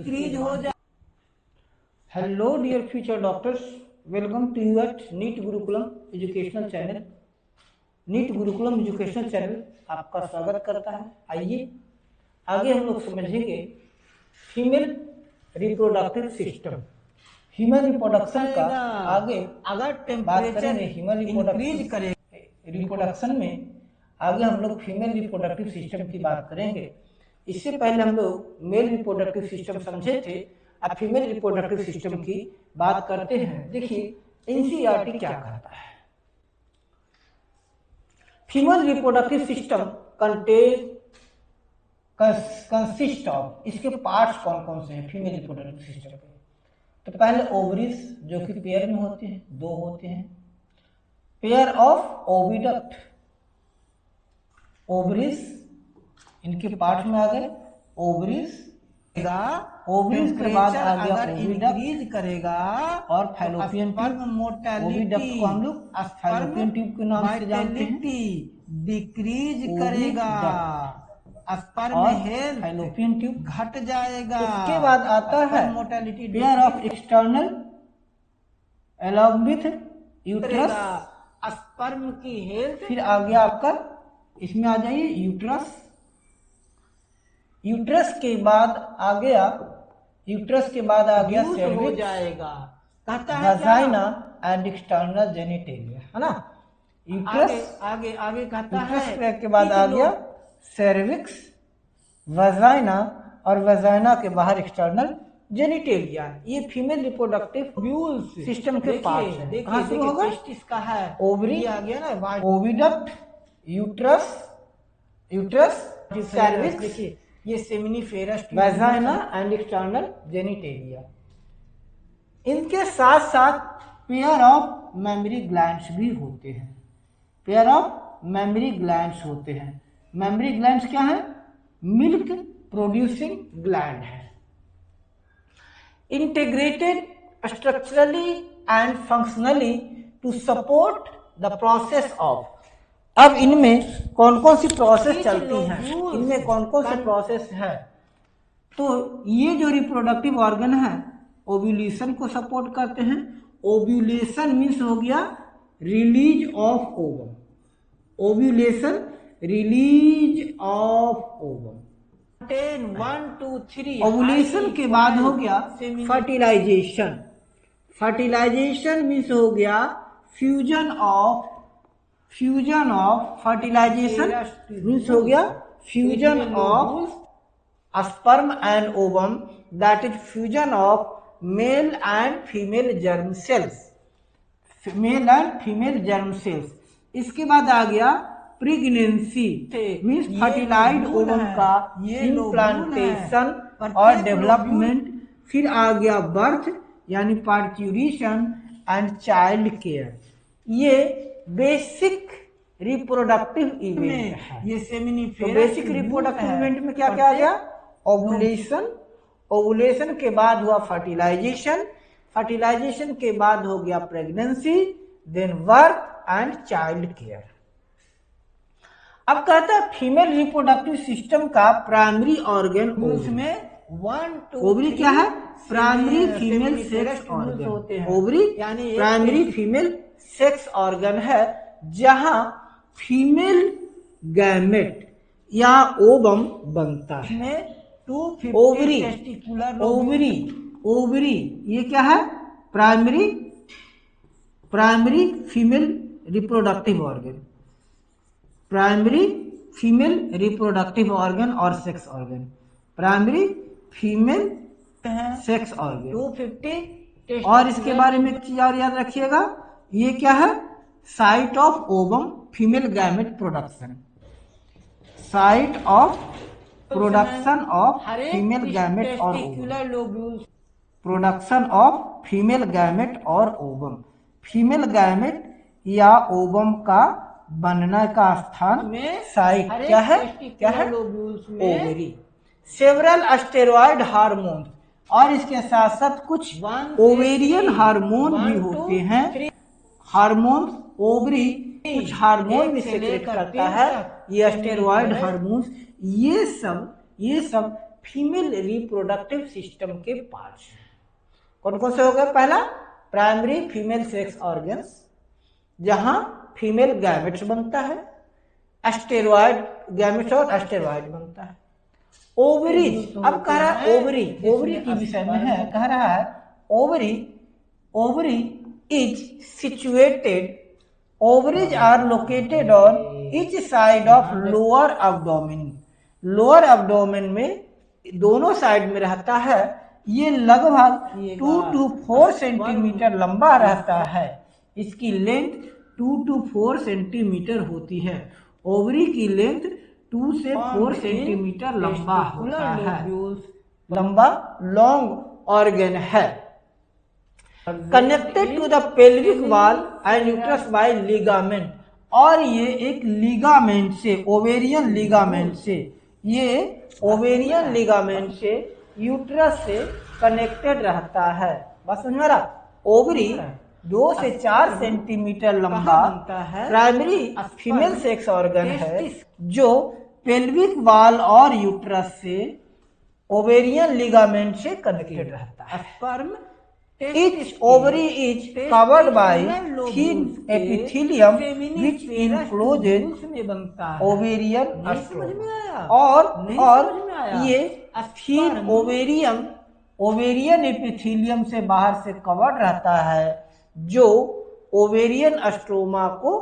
Decrease हो जाए। Hello dear future doctors, welcome to you at NEET Gurukulam educational channel. NEET Gurukulam educational channel आपका स्वागत करता है। आइए आगे हम लोग समझेंगे female reproductive system, human reproduction का। आगे अगर बात टेम्परेचर करेंगे ह्यूमन इंक्रीज करे रिप्रोडक्शन में। आगे हम लोग फीमेल रिप्रोडक्टिव सिस्टम की बात करेंगे। इससे पहले हम लोग मेल रिप्रोडक्टिव सिस्टम समझे थे, अब फीमेल रिप्रोडक्टिव सिस्टम की बात करते हैं। देखिए एनसीईआरटी क्या कहता है। Female reproductive system consist of, इसके पार्ट्स कौन कौन से हैं फीमेल रिप्रोडक्टिव सिस्टम के। तो पहले ओवरीज जो कि पेयर में होते हैं, दो होते हैं। पेयर ऑफ ओविडक्ट, ओवरीज इनके पार्ट में आ गए ओवरीज। ओवरीज के बाद आ गया इंक्रीज करेगा और फैलोपियन ट्यूब। ओविडक्ट को हम लोग फैलोपियन ट्यूब के नाम से जानते हैं। डिक्रीज करेगा, स्पर्म हेल्थ फैलोपियन ट्यूब घट जाएगा। इसके बाद आता है mortality pair of external along with uterus. Sperm की हेल्थ। फिर आ गया आपका, इसमें आ जाइए यूट्रस। यूट्रस के बाद आ गया, यूट्रस के बाद आ गया हो सर्विक्स, जाएगा। कहता है वजाइना एंड एक्सटर्नल जेनिटेलिया, है ना। यूट्रस आगे आगे कहता यूट्रस है के बाद आ गया सर्विक्स, वजाइना और वजाइना के बाहर एक्सटर्नल जेनिटेलिया। ये फीमेल रिप्रोडक्टिव सिस्टम के पार्ट्स हैं। कहाँ से होगा? टेस्टिस का है, ओवरी आ गया ना, ओविडक्ट, यूट्रस, सर्विक्स, देखिए ये seminiferous vagina and external genitalia. इनके साथ साथ पेयर ऑफ मेमरी ग्लैंड्स भी होते हैं। पेयर ऑफ मेमरी ग्लैंड्स होते हैं। मेमरी ग्लैंड्स क्या है? मिल्क प्रोड्यूसिंग ग्लैंड है। Integrated structurally and functionally to support the process of. अब इनमें कौन कौन सी प्रोसेस चलती हैं, इनमें कौन कौन से प्रोसेस है? तो ये जो रिप्रोडक्टिव ऑर्गन है ओव्यूलेशन को सपोर्ट करते हैं। ओव्यूलेशन मीन्स हो गया release of ovum. Ovulation release of ovum. 1 2 3 ovulation के बाद हो गया फर्टिलाइजेशन। फर्टिलाइजेशन मीन्स हो गया फ्यूजन ऑफ फर्टिलाइजेशन मीन्स हो गया fusion of sperm and ovum, that is fusion of male and female germ cells. Male and female germ cells. इसके बाद आ गया प्रेगनेंसी मीन्स फर्टिलाइज्ड ओवम का इम्प्लांटेशन और development. फिर आ गया बर्थ यानी पार्ट्यूरेशन एंड चाइल्ड केयर। ये बेसिक रिप्रोडक्टिव इवेंट है। ये सेमिनिफेरस। तो बेसिक रिप्रोडक्टिव इवेंट में क्या क्या आ गया? ओवुलेशन, ओवुलेशन के बाद हुआ फर्टिलाइजेशन, फर्टिलाइजेशन के बाद हो गया pregnancy, then birth and child care. अब कहता है फीमेल रिप्रोडक्टिव सिस्टम का प्राइमरी ऑर्गन उसमें 1 2 ओवरी क्या है? Primary female sex organ. Ovary यानी प्राइमरी फीमेल सेक्स ऑर्गन है, जहां फीमेल गैमेट या ओवम बनता है। ओवरी, ओवरी ये क्या है? Primary female reproductive organ. Primary female reproductive organ और sex organ. Primary female sex organ 250। और इसके बारे में एक चीज और याद रखिएगा, ये क्या है? Site of ovum female gamete production. Site of production of female gamete और ovum. Production of female gamete और ओवम। फीमेल गैमेट या ओवम का बनने का स्थान साइट क्या है? क्या है? ओवरी। सेवरल स्टेरॉइड हार्मोन और इसके साथ साथ कुछ ओवेरियन हार्मोन भी होते हैं। हार्मोन ओवरी कुछ हार्मोन भी सेक्रेट करता है, ये स्टेरॉइड हार्मोन। ये सब फीमेल रिप्रोडक्टिव सिस्टम के पार्ट्स हैं। कौन कौन से हो गए? पहला प्राइमरी फीमेल सेक्स ऑर्गन्स, जहां फीमेल गैमेट्स बनता है, एस्टेरॉयड गैमेट्स और एस्टेरॉयड बनता है। ओवरीज, अब कह रहा है ओवरी, ओवरी के विषय में है, कह रहा है ovary, ovary is situated, ovaries are located on each side of lower abdomen, lower abdomen में दोनों साइड में रहता है। ये लगभग 2 to 4 सेंटीमीटर लंबा रहता है, इसकी लेंथ 2 to 4 सेंटीमीटर होती है। ओवरी की लेंथ 2 से 4 सेंटीमीटर लंबा होता है, लंबा लॉन्ग ऑर्गन है। Connected to the pelvic wall and uterus by ligament, और ये एक लिगामेंट से, ओवेरियन लिगामेंट से, ये ओवेरियन लिगामेंट से यूट्रस से कनेक्टेड रहता है। बस समझ में आ रहा? ओवरी 2 से 4 सेंटीमीटर लंबा प्राइमरी फीमेल सेक्स ऑर्गन है, जो पेल्विक वॉल और यूट्रस से ओवेरियन लिगामेंट से कनेक्टेड रहता है। Sperm, each ovary is covered by thin epithelium which encloses ovarian stroma, और ये thin ओवेरियन एपिथीलियम से बाहर से कवर्ड रहता है, जो ओवेरियन स्ट्रोमा को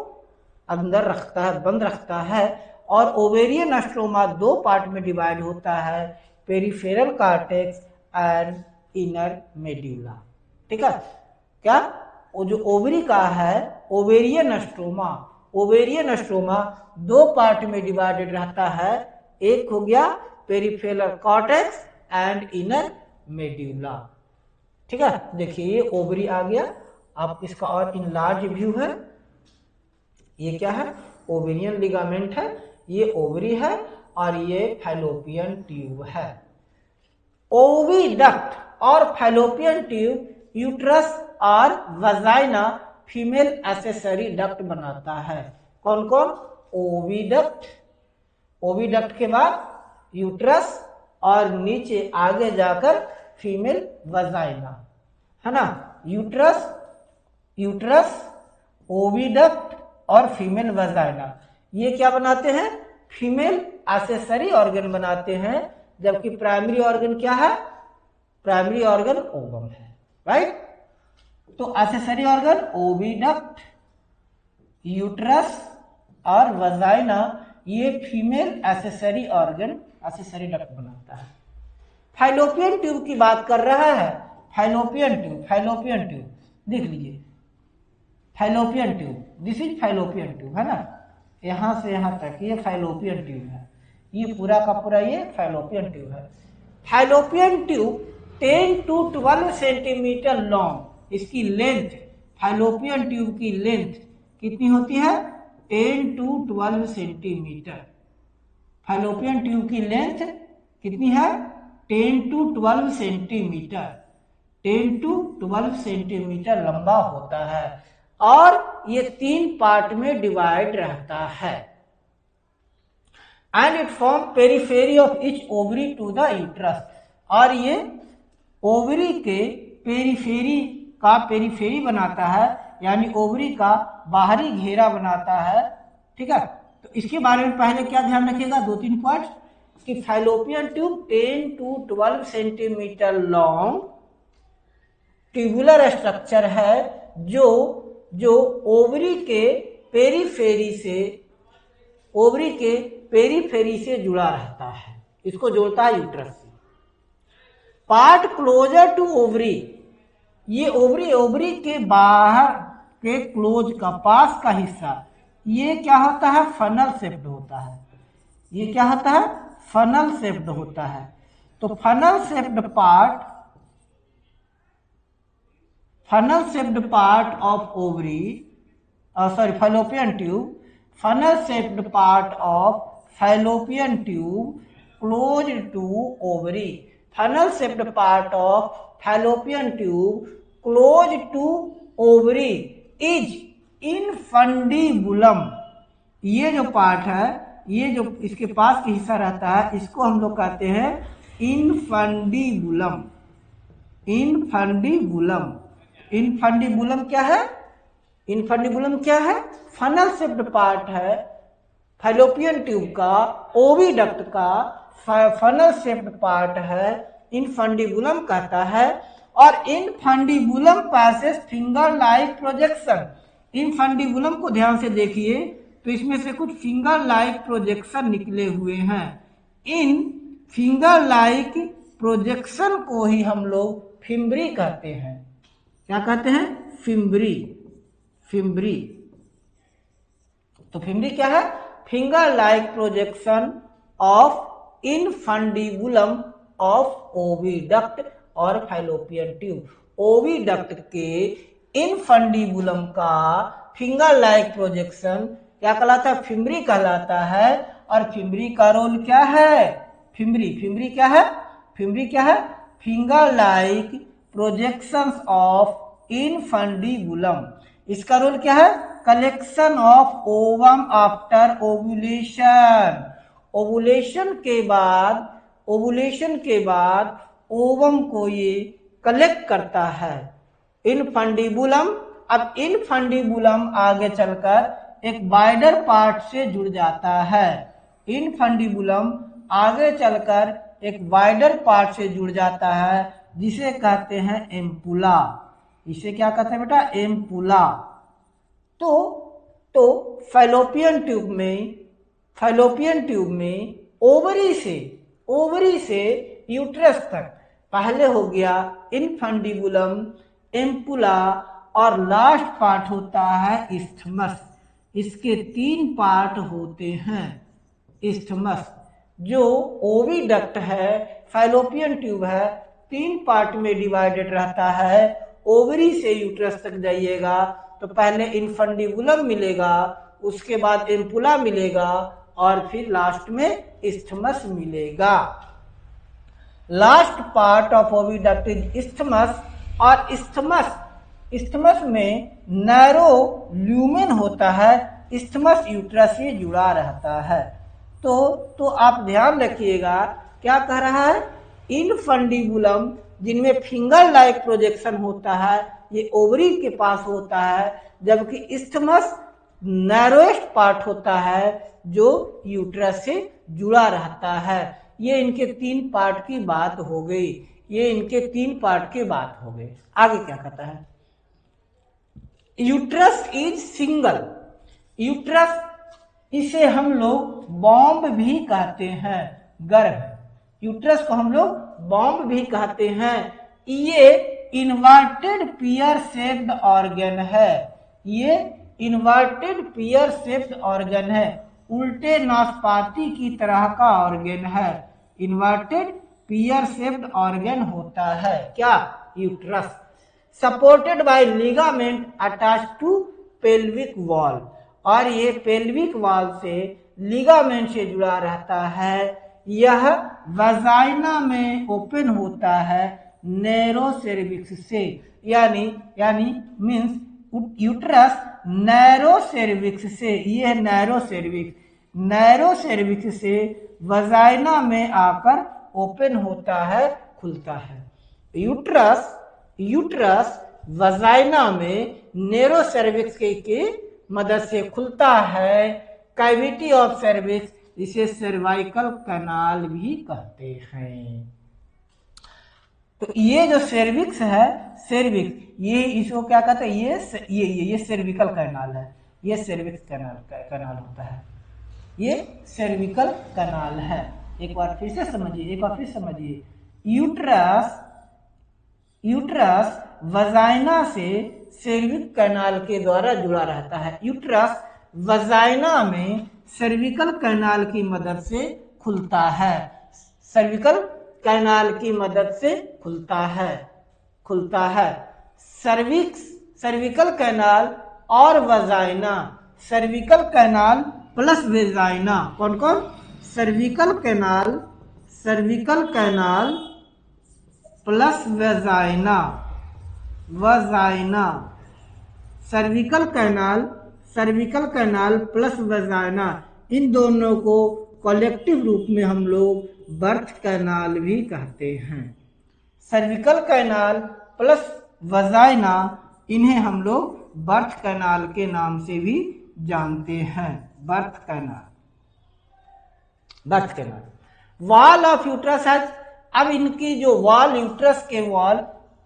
अंदर रखता है, बंद रखता है। और ओवेरियन स्ट्रोमा 2 पार्ट में डिवाइड होता है, peripheral cortex and inner medulla. ठीक है? क्या वो जो ओवरी का है, ovarian stroma, ovarian stroma 2 part में डिवाइडेड रहता है, एक हो गया peripheral cortex and inner medulla. ठीक है? देखिए ये ओवरी आ गया। अब इसका और इनलार्ज व्यू है, ये क्या है? ओवेरियन लिगामेंट है, ये ओवरी है, और ये फैलोपियन ट्यूब है। ओविडक्ट और फैलोपियन ट्यूब यूट्रस और वजाइना फीमेल एक्सेसरी डक्ट बनाता है। कौन कौन? ओविडक्ट, ओविडक्ट के बाद यूट्रस, और नीचे आगे जाकर फीमेल वजाइना, है ना? यूट्रस, यूट्रस, ओविडक्ट और फीमेल वजाइना, ये क्या बनाते हैं? फीमेल एक्सेसरी ऑर्गन बनाते हैं। जबकि प्राइमरी ऑर्गन क्या है? प्राइमरी ऑर्गन ओवम है, राइट? तो एक्सेसरी ऑर्गन ओविडक्ट, यूट्रस और वजाइना, ये female accessory organ, accessory duct बनाता है। फैलोपियन ट्यूब की बात कर रहा है, फैलोपियन ट्यूब, फैलोपियन ट्यूब देख लीजिए, fallopian tube, this is fallopian tube, है ना? यहां से यहां तक ये फैलोपियन ट्यूब है, ये पूरा का पूरा ये फैलोपियन ट्यूब है। Fallopian tube 10 to 12 centimetre long, इसकी लेंथ, फैलोपियन ट्यूब की लेंथ कितनी होती है? 10 to 12 सेंटीमीटर। फैलोपियन ट्यूब की लेंथ कितनी है? 10 to 12 सेंटीमीटर, 10 to 12 सेंटीमीटर लंबा होता है, और ये 3 पार्ट में डिवाइड रहता है। And it form periphery of each ovary to the uterus, और ये ओवरी के पेरिफेरी का पेरिफेरी बनाता है, यानी ओवरी का बाहरी घेरा बनाता है। ठीक है? तो इसके बारे में पहले क्या ध्यान रखिएगा? 2-3 पॉइंट्स कि fallopian tube 10 to 12 centimetre long tubular structure है, जो ओवरी के पेरिफेरी से, ओवरी के पेरिफेरी से जुड़ा रहता है, इसको जोड़ता है यूट्रस से। पार्ट क्लोजर टू ओवरी, ये ओवरी के बाहर के क्लोज का पास का हिस्सा, ये क्या होता है? फनल शेप्ड होता है। ये क्या होता है? फनल शेप्ड होता है। तो funnel shaped part of ovary, fallopian tube, funnel shaped part of fallopian tube closed to ovary, funnel shaped part of fallopian tube closed to ovary is infundibulum। ये जो पार्ट है, ये जो इसके पास का हिस्सा रहता है, इसको हम लोग कहते हैं इनफंडीबुलम। इनफंडीबुलम, इनफंडीबुलम क्या है? इनफंडीबुलम क्या है? फनल शेप्ड पार्ट है फैलोपियन ट्यूब का, ओविडक्ट का फनल शेप्ड पार्ट है, इनफंडीबुलम कहता है। और इनफंडीबुलम पैसेस फिंगर लाइक प्रोजेक्शन। इनफंडीबुलम को ध्यान से देखिए तो इसमें से कुछ फिंगर लाइक प्रोजेक्शन निकले हुए हैं। इन फिंगर लाइक प्रोजेक्शन को ही हम लोग फिम्बरी कहते हैं। क्या कहते हैं? फिम्बरी। फिम्बरी। तो फिम्बरी क्या है? Finger like projection of infundibulum of oviduct और फैलोपियन ट्यूब। ओविडक्ट के इनफंडीबुलम का फिंगर लाइक प्रोजेक्शन क्या कहलाता है? फिम्बरी कहलाता है। और फिम्बरी का रोल क्या है? फिम्बरी क्या है? फिम्बरी क्या है? Finger like projections of infundibulum. इसका रोल क्या है? Collection of ovum after ovulation. Ovulation के बाद ओवम को ये कलेक्ट करता है। इनफंडीबुलम, अब इनफंडीबुलम आगे चलकर एक वाइडर पार्ट से जुड़ जाता है। इनफंडीबुलम आगे चलकर एक वाइडर पार्ट से जुड़ जाता है जिसे कहते हैं एम्पुला। इसे क्या कहते हैं बेटा? एम्पुला। तो फैलोपियन ट्यूब में ओवरी से यूट्रस तक पहले हो गया इनफंडीबुलम, एम्पुला और लास्ट पार्ट होता है इस्थमस। इसके 3 पार्ट होते हैं। इस्थमस जो ओविडक्ट है, फैलोपियन ट्यूब है, 3 पार्ट में डिवाइडेड रहता है। ओवरी से यूट्रस तक जाइएगा तो पहले इनफंडीबुलम मिलेगा, उसके बाद एम्पुला मिलेगा और फिर लास्ट में इस्थमस मिलेगा। Last part of oviduct is isthmus. और इस्थमस में नैरो ल्यूमेन होता है। इस्थमस यूट्रस से जुड़ा रहता है। तो आप ध्यान रखिएगा क्या कह रहा है? इनफंडीबुलम जिनमें फिंगर लाइक प्रोजेक्शन होता है ये ओवरी के पास होता है, जबकि इस्थमस नैरोएस्ट पार्ट होता है जो यूट्रस से जुड़ा रहता है। ये इनके 3 पार्ट की बात हो गई। ये इनके 3 पार्ट की बात हो गई। आगे क्या कहता है? Uterus is single. यूट्रस इसे हम लोग बॉम्ब भी कहते हैं, गर्भ। यूट्रस को हम लोग बॉम्ब भी कहते हैं। ये इन्वर्टेड पियर शेप्ड ऑर्गन है। ये इन्वर्टेड पियर शेप्ड ऑर्गन है, उल्टे नाशपाती की तरह का ऑर्गन है। इन्वर्टेड पियर शेप्ड ऑर्गन होता है क्या? Uterus. Supported by ligament attach to pelvic wall. और ये पेल्विक वॉल से लिगामेंट से जुड़ा रहता है। यह वजाइना में ओपन होता है नैरो सेर्विक्स से, यानी मीन्स यूट्रस नैरो सेर्विक्स से, ये है नैरो सेर्विक्स से वजाइना में आकर ओपन होता है, खुलता है। यूट्रस वजाइना में नैरो सेर्विक्स के मदद से खुलता है। कैविटी ऑफ सर्विक्स, इसे सर्वाइकल कैनाल भी कहते हैं। तो ये जो सर्विक्स है, ये इसको क्या कहते हैं? ये सर्विकल कैनाल है। ये सर्विक्स कैनाल होता है। ये सर्विकल कैनाल है। एक बार फिर समझिए। यूट्रस वजाइना से सर्विकल कैनाल के द्वारा जुड़ा रहता है। यूट्रस वजाइना में सर्विकल कैनाल की मदद से खुलता है। सर्विकल कैनाल की मदद से खुलता है। सर्विकल कैनाल और vagina, cervical canal plus vagina, कौन? Cervical canal plus vagina, cervical canal plus vagina, इन दोनों को कलेक्टिव रूप में हम लोग बर्थ कैनाल भी कहते हैं। सर्विकल कैनाल प्लस वजाइना, इन्हें हम लोग बर्थ कैनाल के नाम से भी जानते हैं। Birth canal, birth canal. Wall of uterus है, अब इनकी जो वॉल, यूट्रस के वॉल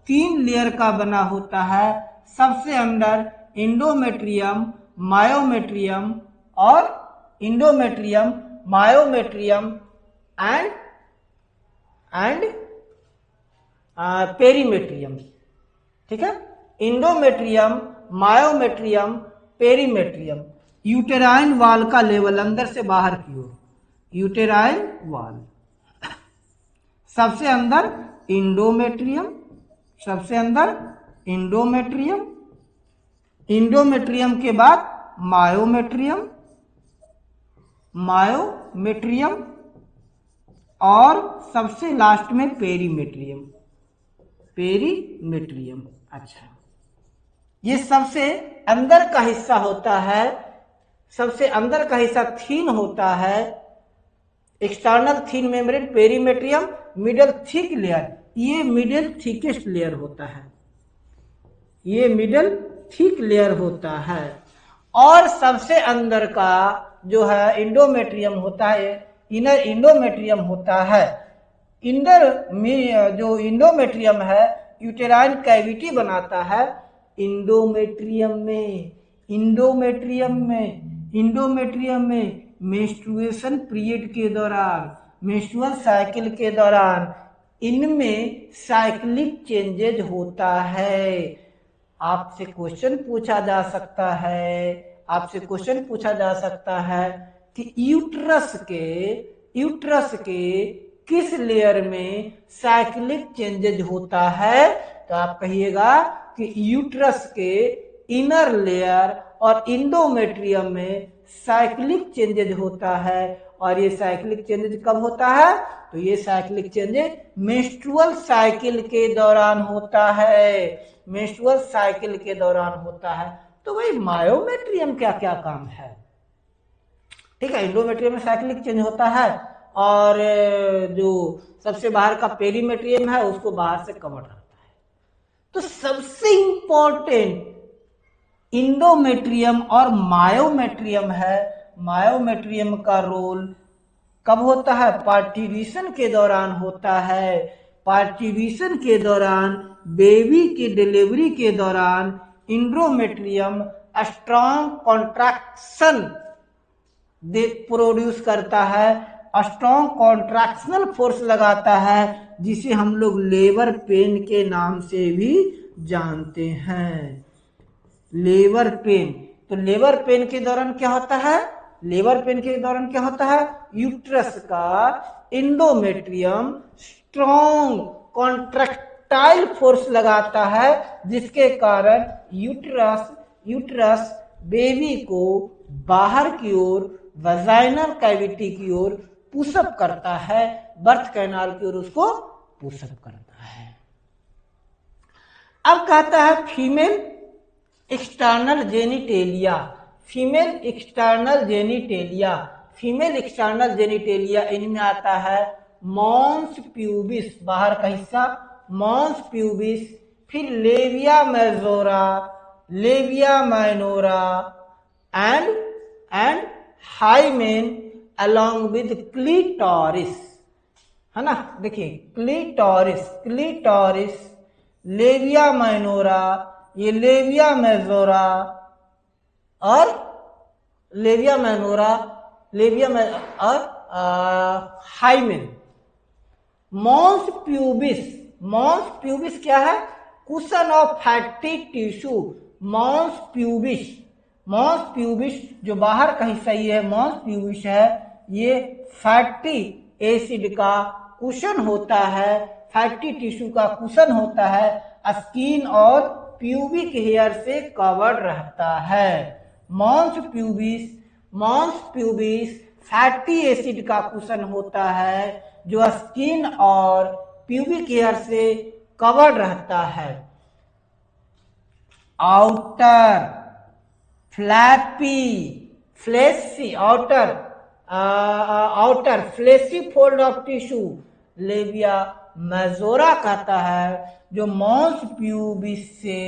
3 लेयर का बना होता है। सबसे अंदर इंडोमेट्रियम, मायोमेट्रियम और इंडोमेट्रियम, मायोमेट्रियम एंड पेरीमेट्रियम। ठीक है, endometrium, myometrium, perimetrium. Uterine wall का लेवल अंदर से बाहर की ओर, यूटेराइन वॉल। सबसे अंदर इंडोमेट्रियम, सबसे अंदर इंडोमेट्रियम, इंडोमेट्रियम के बाद मायोमेट्रियम, मायोमेट्रियम और सबसे लास्ट में पेरीमेट्रियम, पेरीमेट्रियम। अच्छा, ये सबसे अंदर का हिस्सा होता है, सबसे अंदर का हिस्सा थीन होता है, external thin membrane, perimetrium, middle thick layer, ये मिडल थिकेस्ट लेयर होता है, ये मिडल थिक लेयर होता है। और सबसे अंदर का जो है इंडोमेट्रियम होता है, इनर इंडोमेट्रियम होता है। इंडर में जो इंडोमेट्रियम है यूटेराइन कैविटी बनाता है इंडोमेट्रियम में, इंडोमेट्रियम में, इंडोमेट्रियम में मेंस्ट्रुएशन पीरियड के दौरान, मेंस्ट्रुअल साइकिल के दौरान इनमें साइक्लिक चेंजेज होता है। आपसे क्वेश्चन पूछा जा सकता है, आपसे क्वेश्चन पूछा जा सकता है कि यूट्रस के किस लेयर में साइक्लिक चेंजेज होता है, तो आप कहिएगा कि यूट्रस के इनर लेयर और इंडोमेट्रियम में साइक्लिक चेंजेज होता है। और ये साइक्लिक चेंजेज कब होता है, तो ये साइक्लिक चेंजेज मेंस्ट्रुअल साइकिल के दौरान होता है, मेंस्ट्रुअल साइकिल के दौरान होता है। तो भाई मायोमेट्रियम क्या क्या काम है, ठीक है, इंडोमेट्रियम में साइक्लिक चेंज होता है और जो सबसे बाहर का पेरीमेट्रियम है उसको बाहर से कवर रहता है। तो सबसे इंपॉर्टेंट इंडोमेट्रियम और मायोमेट्रियम है। मायोमेट्रियम का रोल कब होता है, पार्टिविशन के दौरान होता है। पार्टिविशन के दौरान, बेबी की डिलीवरी के दौरान इंडोमेट्रियम स्ट्रॉन्ग कॉन्ट्रैक्शन प्रोड्यूस करता है, स्ट्रॉन्ग कॉन्ट्रैक्शनल फोर्स लगाता है, जिसे हम लोग लेबर पेन के नाम से भी जानते हैं, लेबर पेन। तो लेबर पेन के दौरान क्या होता है, लेबर पेन के दौरान क्या होता है, यूट्रस का इंडोमेट्रियम स्ट्रॉन्ग कॉन्ट्रैक्टाइल फोर्स लगाता है, जिसके कारण यूट्रस बेबी को बाहर की ओर, वजाइनल कैविटी की ओर पुशअप करता है, बर्थ कैनाल की ओर उसको पुशअप करता है। अब कहता है female external genitalia, female external genitalia, female external genitalia, इनमें आता है मॉन्स प्यूबिस, बाहर का हिस्सा मॉन्स प्यूबिस, फिर labia majora, labia minora and hymen along with clitoris, है ना। देखिए क्लीटोरिस, लेविया माइनोरा, ये लेविया मेजोरा और और हाइमेन। मॉन्स प्यूबिस क्या है, cushion of fatty tissue. Mons pubis जो बाहर का हिस्सा ये है, मॉन्स प्यूबिस है, ये फैटी एसिड का कुशन होता है, फैटी टिश्यू का कुशन होता है, स्किन और प्यूबिक हेयर से कवर्ड रहता है। मॉन्स प्यूबिस फैटी एसिड का कुशन होता है, जो स्किन और प्यूबिक हेयर से कवर्ड रहता है। Outer flappy, fleshy, outer outer fleshy fold of tissue labia majora कहता है, जो मॉन्स प्यूबिस से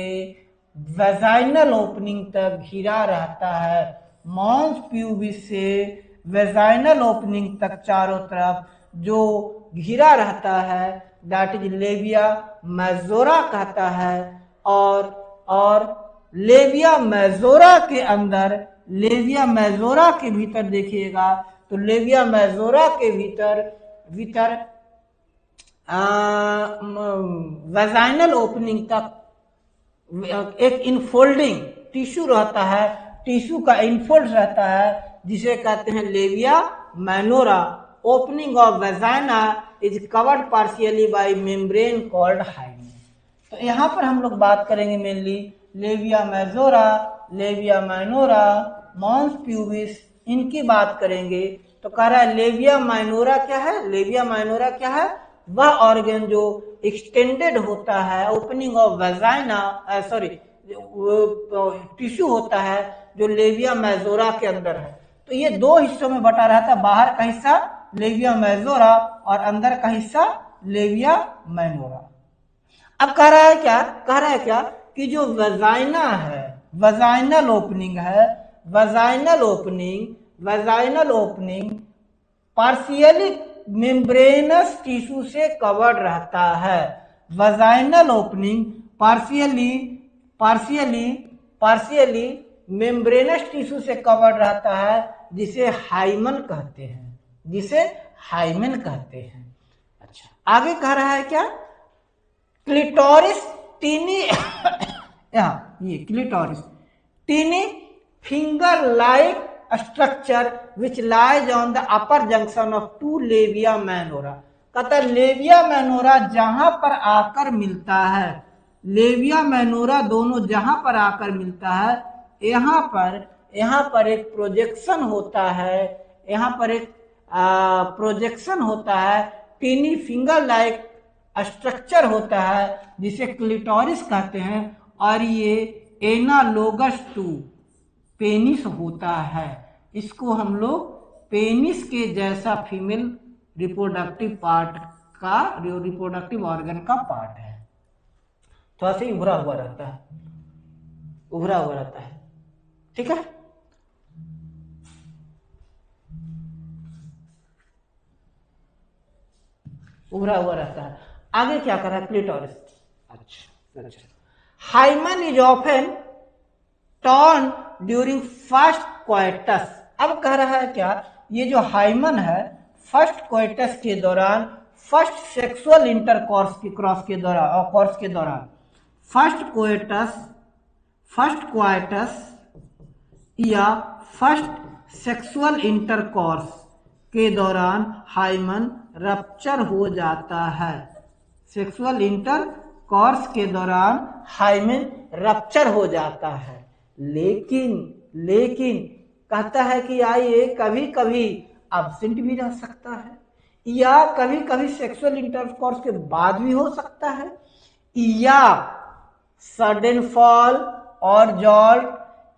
वेजाइनल ओपनिंग तक घिरा रहता है। मॉन्स प्यूबिस से वेजाइनल ओपनिंग तक चारों तरफ जो घिरा रहता है, दैट इज लेबिया मेजोरा कहता है। और लेबिया मेजोरा के अंदर, लेबिया मेजोरा के भीतर देखिएगा तो लेबिया मेजोरा के भीतर वेजाइनल ओपनिंग तक एक इनफोल्डिंग टिश्यू रहता है, टिश्यू का इनफोल्ड रहता है, जिसे कहते हैं labia minora. Opening of vagina is covered partially by membrane called hymen. तो यहाँ पर हम लोग बात करेंगे mainly labia majora, labia minora, mons pubis, इनकी बात करेंगे। तो कह रहा है लेबिया माइनोरा क्या है? लेबिया माइनोरा क्या है? वह ऑर्गन जो एक्सटेंडेड होता है, opening of vagina, sorry tissue होता है जो लेबिया मेजोरा के अंदर है। तो ये दो हिस्सों में बटा रहता है, बाहर का हिस्सा लेबिया मेजोरा और अंदर का हिस्सा लेबिया माइनोरा। अब कह रहा है क्या? कह रहा है क्या कि जो वेजाइना है, वेजाइनल ओपनिंग है, vaginal opening partially membranes tissue से कवर्ड रहता है। Vaginal opening partially membranes tissue से कवर्ड रहता है, जिसे हाइमन कहते हैं, जिसे हाइमन कहते हैं। अच्छा, आगे कह रहा है क्या? क्लिटोरिस टीनी यहाँ ये clitoris tiny finger like structure which lies on the upper junction of two labia minora. कहता है लेबिया माइनोरा जहां पर आकर मिलता है, लेबिया माइनोरा दोनों जहां पर आकर मिलता है, यहाँ पर एक प्रोजेक्शन होता है, यहाँ पर एक प्रोजेक्शन होता है, टीनी फिंगर लाइक स्ट्रक्चर होता है जिसे क्लिटोरिस कहते हैं, और ये एनालोगस टू पेनिस होता है। इसको हम लोग पेनिस के जैसा फीमेल रिप्रोडक्टिव पार्ट का, रिप्रोडक्टिव ऑर्गन का पार्ट है। थोड़ा सा उभरा हुआ रहता है, उभरा हुआ रहता है, ठीक है। उभरा हुआ रहता है। आगे क्या कर रहा है? क्लिटोरिस। अच्छा, hymen is often torn during first coitus. अब कह रहा है क्या? ये जो हाइमन है, फर्स्ट क्वाइटस के दौरान, फर्स्ट सेक्सुअल इंटरकॉर्स के कोर्स के दौरान, फर्स्ट क्वाइटस या फर्स्ट सेक्सुअल इंटरकॉर्स के दौरान हाइमन रप्चर हो जाता है। सेक्सुअल इंटरकॉर्स के दौरान हाइमन रप्चर हो जाता है। लेकिन कहता है कि आइए कभी कभी एब्सेंट भी रह सकता है, या कभी कभी सेक्सुअल इंटरकॉर्स के बाद भी हो सकता है, या सडन फॉल और jolt,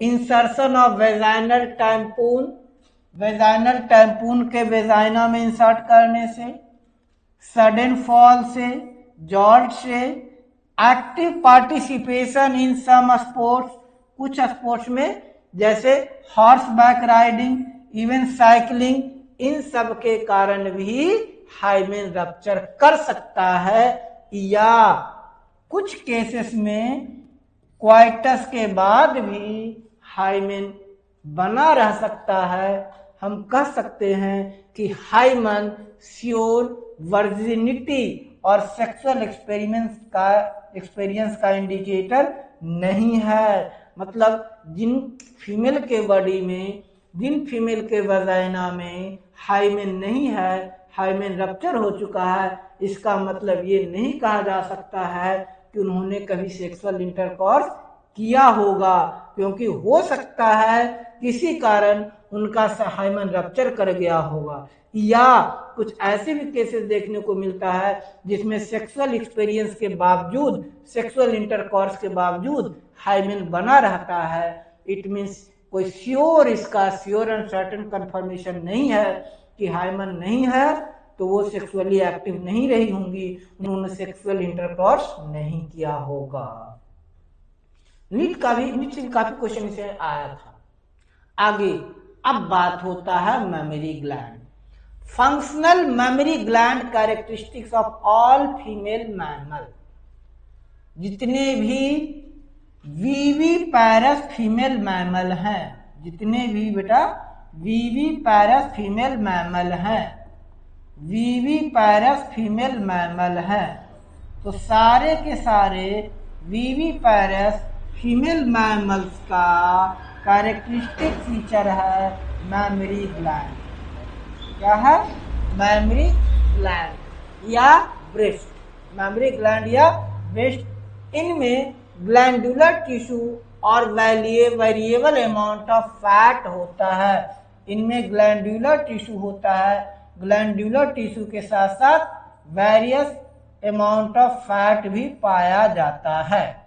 insertion of vaginal tampon के वेजाइना में इंसर्ट करने से, सडन फॉल से, जॉल्ट से, active participation in some sports, कुछ स्पोर्ट्स में जैसे horseback riding, even cycling, इन सब के कारण भी हाइमेन रप्चर कर सकता है, या कुछ केसेस में क्वाइटस के बाद भी हाइमेन बना रह सकता है। हम कह सकते हैं कि हाइमन श्योर वर्जिनिटी और सेक्सुअल एक्सपीरियंस का इंडिकेटर नहीं है। मतलब जिन फीमेल के बॉडी में, जिन फीमेल के वजाइना में हाइमेन नहीं है, हाइमेन रप्चर हो चुका है, इसका मतलब ये नहीं कहा जा सकता है कि उन्होंने कभी सेक्सुअल इंटरकॉर्स किया होगा, क्योंकि हो सकता है किसी कारण उनका हाइमेन रप्चर कर गया होगा, या कुछ ऐसे भी केसेस देखने को मिलता है जिसमें सेक्सुअल एक्सपीरियंस के बावजूद, सेक्सुअल इंटरकॉर्स के बावजूद हाइमेन बना रहता है। इट मीन्स कोई श्योर इसका श्योर एंड सर्टेन कंफर्मेशन नहीं है कि हाइमन नहीं है, तो वो सेक्सुअली एक्टिव नहीं रही होंगी, उन्होंने सेक्सुअल इंटरकोर्स नहीं किया होगा। नीट से काफी क्वेश्चन इसे आया था। आगे अब बात होता है memory gland. Functional mammary gland characteristics of all female mammal. जितने भी विविपैरस फीमेल मैमल हैं, जितने भी बेटा विविपैरस फीमेल मैमल हैं, विविपैरस फीमेल मैमल हैं, तो सारे के सारे विविपैरस फीमेल मैमल्स का कैरेक्टरिस्टिक फीचर है मेमोरी ग्लैंड। क्या है? मेमोरी ग्लैंड या ब्रेस्ट। मेमोरी ग्लैंड या ब्रेस्ट, इनमें ग्लैंडुलर टिश्यू और वेरिएबल अमाउंट ऑफ फैट होता है। इनमें ग्लैंडुलर टिश्यू होता है, ग्लैंडुलर टिश्यू के साथ साथ वेरियस अमाउंट ऑफ फैट भी पाया जाता है।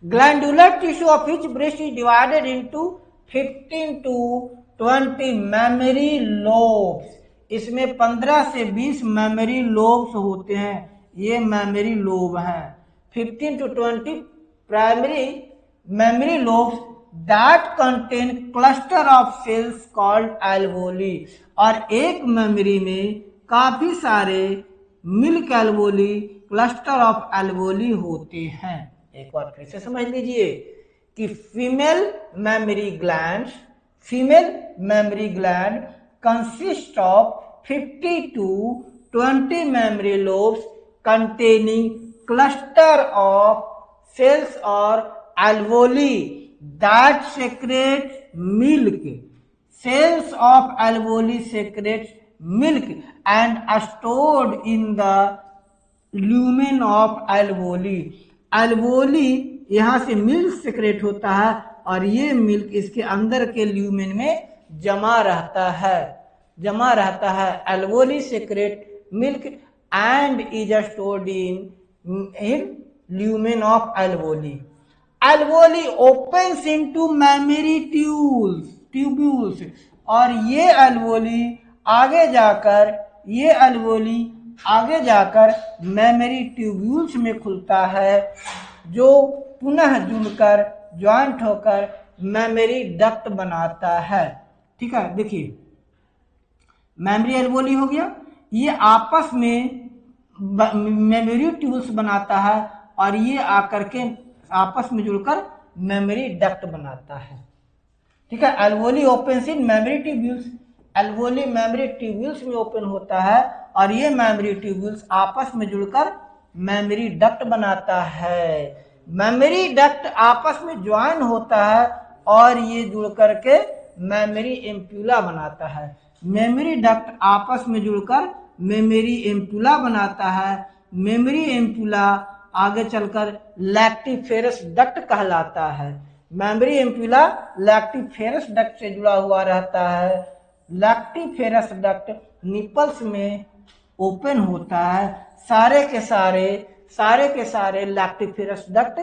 Glandular tissue of each breast is divided into 15 to 20 memory lobes. इसमें 15 से 20 मेमोरी लोब्स होते हैं, ये मेमोरी लोब हैं। 15 to 20 primary memory lobes that contain cluster of cells called alveoli. और एक मेमोरी में काफी सारे milk alveoli, cluster of alveoli होते हैं। एक बार फिर से समझ लीजिए कि female memory gland consist of 50 to 20 memory lobes containing cluster of cells or alveoli that secrete milk. Cells of alveoli secrete milk and are stored in the lumen of alveoli. alveoli यहाँ से milk secret होता है और ये milk इसके अंदर के lumen में जमा रहता है। alveoli secrete milk and is stored in lumen of alveoli. Alveoli opens into memory tubules और ये alveoli आगे जाकर मेमोरी ट्यूब्यूल्स में खुलता है, जो पुनः जुड़कर ज्वाइंट होकर मेमोरी डक्ट बनाता है। ठीक है, देखिए मेमोरी एल्वोली हो गया, ये आपस में मेमोरी ट्यूब्यूल्स बनाता है और ये आकर के आपस में जुड़कर मेमोरी डक्ट बनाता है। ठीक है, alveoli opens in mammary tubules. Alveoli mammary tubules में ओपन होता है और ये मेमोरी ट्यूब्यूल्स आपस में जुड़कर मेमोरी डक्ट बनाता है। मेमोरी डक्ट आपस में ज्वाइन होता है और ये जुड़ करके मेमोरी एम्प्यूला बनाता है। मेमोरी डक्ट आपस में जुड़कर मेमोरी एम्प्यूला बनाता है। मेमोरी एम्प्यूला आगे चलकर लैक्टिफेरस डक्ट कहलाता है। मेमोरी एम्प्यूला लैक्टिफेरस डक्ट से जुड़ा हुआ रहता है। लैक्टिफेरस डक्ट निपल्स में ओपन होता है। सारे के सारे लैक्टिफेरस डक्ट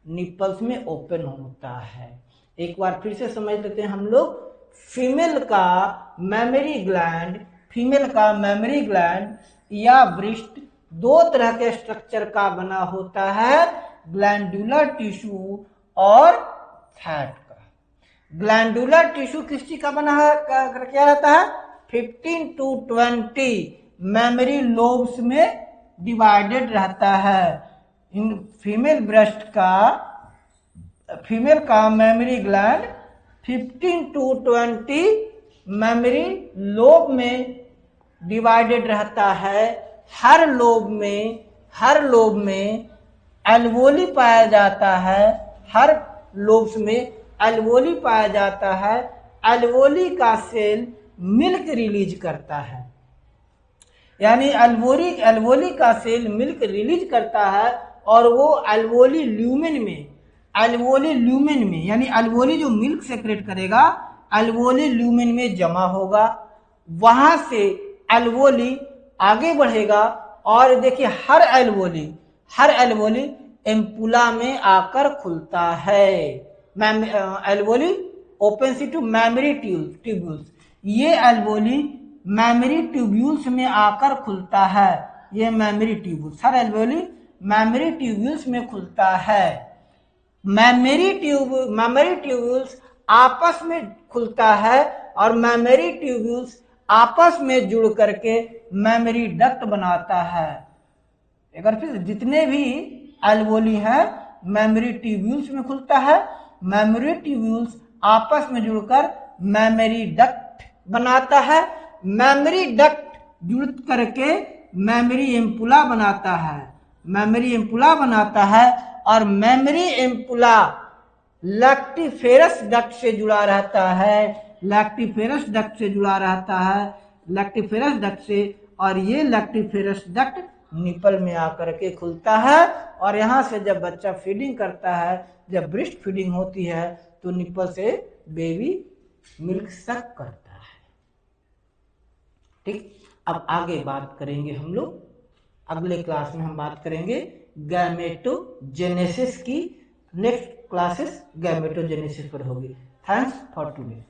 निपल्स में ओपन होता है। एक बार फिर से समझ लेते हैं हम लोग। फीमेल का मेमोरी ग्लैंड या ब्रेस्ट दो तरह के स्ट्रक्चर का बना होता है, ग्लैंडुलर टिश्यू और फैट का। ग्लैंडुलर टिश्यू किस चीज का बना है, क्या रहता है? 15 to 20 मेमोरी लोब्स में डिवाइडेड रहता है। इन फीमेल का memory gland 15 to 20 memory lobe में डिवाइडेड रहता है। हर लोब में एल्वोली पाया जाता है। हर लोब्स में एल्वोली पाया जाता है। एल्वोली का सेल मिल्क रिलीज करता है, यानी एल्वोली का सेल मिल्क रिलीज करता है और वो एल्वोली ल्यूमेन में यानी एल्वोली जो मिल्क सेक्रेट करेगा एल्वोली ल्यूमेन में जमा होगा। वहां से एल्वोली आगे बढ़ेगा और देखिए हर एल्वोली एम्पुला में आकर खुलता है। Alveoli open see to mammary tubules. ये एल्वोली मेमोरी ट्यूब्यूल्स में आकर खुलता है। ये मेमोरी ट्यूब्यूल्स, हर एल्वोली मेमोरी ट्यूब्यूल्स में खुलता है। मेमोरी ट्यूब्यूल्स आपस में खुलता है और मेमोरी ट्यूब्यूल्स आपस में जुड़ करके मेमोरी डक्ट बनाता है। एक बार फिर, जितने भी एल्वोली हैं मेमोरी ट्यूब्यूल्स में खुलता है। मेमोरी ट्यूब्यूल्स आपस में जुड़कर मेमोरी डक्ट बनाता है। मेमोरी डक्ट जुड़ करके मेमोरी एम्पुला बनाता है। मेमोरी एम्पुला बनाता है और मेमोरी एम्पुला लैक्टिफेरस डक्ट से जुड़ा रहता है। लैक्टिफेरस डक्ट से जुड़ा रहता है, लैक्टिफेरस डक्ट से। और ये लैक्टिफेरस डक्ट निपल में आकर के खुलता है और यहाँ से जब बच्चा फीडिंग करता है, जब ब्रेस्ट फीडिंग होती है तो निपल से बेबी मिल्क सक करता है। ठीक, अब आगे बात करेंगे हम लोग, अगले क्लास में हम बात करेंगे गैमेटोजेनेसिस की। नेक्स्ट क्लासेस गैमेटोजेनेसिस पर होगी। Thanks for today.